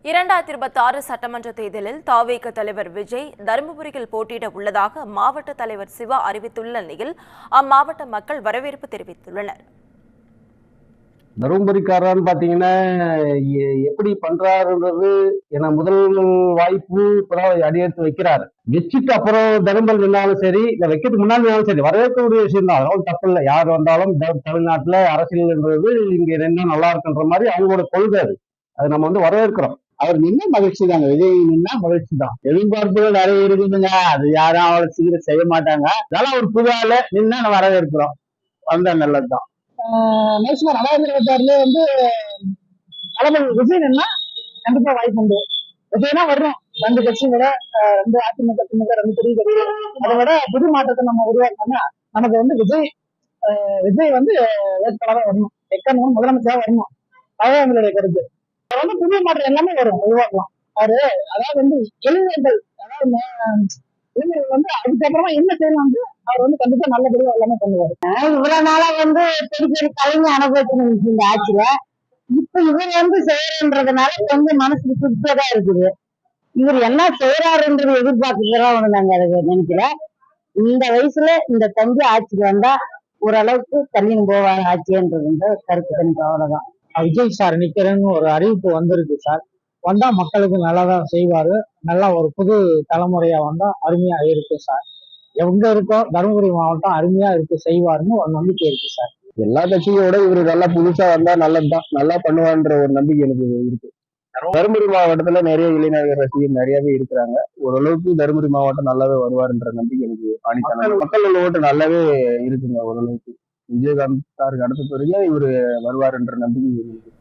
2026 சட்டமன்ற தேர்தலில் தவேக தலைவர் விஜய் தருமபுரியில் போட்டியிட உள்ளதாக மாவட்ட தலைவர் சிவா அறிவித்துள்ள நிலையில் அம்மாவட்ட மக்கள் வரவேற்பு தெரிவித்துள்ளனர். தருமபுரிக்காரன்னு பாத்தீங்கன்னா எப்படி பண்றாருன்றது என முதல் வாய்ப்பு இப்பதான் அடியெடுத்து வைக்கிறாரு. வச்சுட்டு அப்புறம் தருமபுரி நின்னாலும் சரி, இல்ல வைக்கிறதுக்கு முன்னாடி சரி, வரவேற்கக்கூடிய விஷயம் தான். அதனால தப்பு இல்லை. யார் வந்தாலும் தமிழ்நாட்டுல அரசியல்ன்றது இங்க நின்னா நல்லா இருக்குன்ற மாதிரி அவங்களோட கொள்கை. அது நம்ம வரவேற்கிறோம். அவர் நின்னா மகிழ்ச்சி தாங்க. விஜய் நின்னா மகிழ்ச்சி தான். எதிர்பார்ப்புகள் நிறைய இருக்குதுங்க. அது யாரும் அவ்வளவு சீக்கிரம் செய்ய மாட்டாங்க. அதனால ஒரு புது ஆளு நின்னா நம்ம வரவேற்கிறோம். வந்தா நல்லதுதான். நேஷனல் 2026 தலைமை விஜய் நின்னா கண்டிப்பா வாய்ப்பு உண்டு. விஜய்னா வரும். ரெண்டு கட்சியும் விட ரெண்டு அதிமுக திமுக ரெண்டு பெரிய கட்சி, அதை விட புது மாற்றத்தை நம்ம உருவாக்கணும்னா நமக்கு விஜய் வேட்பாளராக வரணும். எக்கணும் முதலமைச்சராக வரணும். அதான் எங்களுடைய கருத்து. புதிய மாற்றம் எல்லாமே வரும், உருவாக்கலாம். அதாவது இளைஞர்கள், இளைஞர்கள் அதுக்கப்புறமா என்ன செய்யலாம் அவர் கண்டிப்பா நல்லபடியா எல்லாமே பண்ணுவாரு. இவ்வளவு நாளா பெரிய பெரிய கலைஞர் அனுபவிச்சு இந்த ஆட்சியில இப்ப இவர் செய்யறதுனால கொஞ்சம் மனசுக்கு திருப்தியா இருக்குது. இவர் என்ன செய்யறாருன்றது எதிர்பார்க்கிறதா நாங்க நினைக்கல. இந்த வயசுல இந்த தம்பி ஆட்சிக்கு வந்தா ஓரளவுக்கு தள்ளின்னு போவாங்க ஆட்சின்றது கருத்து கணிப்பு. அவ்வளவுதான். விஜய் சார் நிக்கிறேன்னு ஒரு அறிவிப்பு வந்திருக்கு சார். வந்தா மக்களுக்கு நல்லதான் செய்வாரு. நல்லா ஒரு புது தலைமுறையா வந்தா அருமையா இருக்கு சார். எங்க இருக்கோ தருமபுரி மாவட்டம் அருமையா இருக்கு, செய்வாருன்னு ஒரு நம்பிக்கை இருக்கு சார். எல்லா கட்சியோட இவரு நல்லா புதுசா வந்தா நல்லதுதான், நல்லா பண்ணுவான்ற ஒரு நம்பிக்கை எனக்கு இருக்கு. தருமபுரி மாவட்டத்துல நிறைய இளைஞர்கள் ரசிகர் நிறையவே இருக்கிறாங்க. ஓரளவுக்கு தருமபுரி மாவட்டம் நல்லாவே வருவாருன்ற நம்பிக்கை எனக்கு மக்கள் ஓட்டு நல்லாவே இருக்குங்க. ஓரளவுக்கு விஜயகாந்த் சாருக்கு அடுத்த பிறகு இவரு வருவாருன்ற நம்பிக்கை இருக்கு.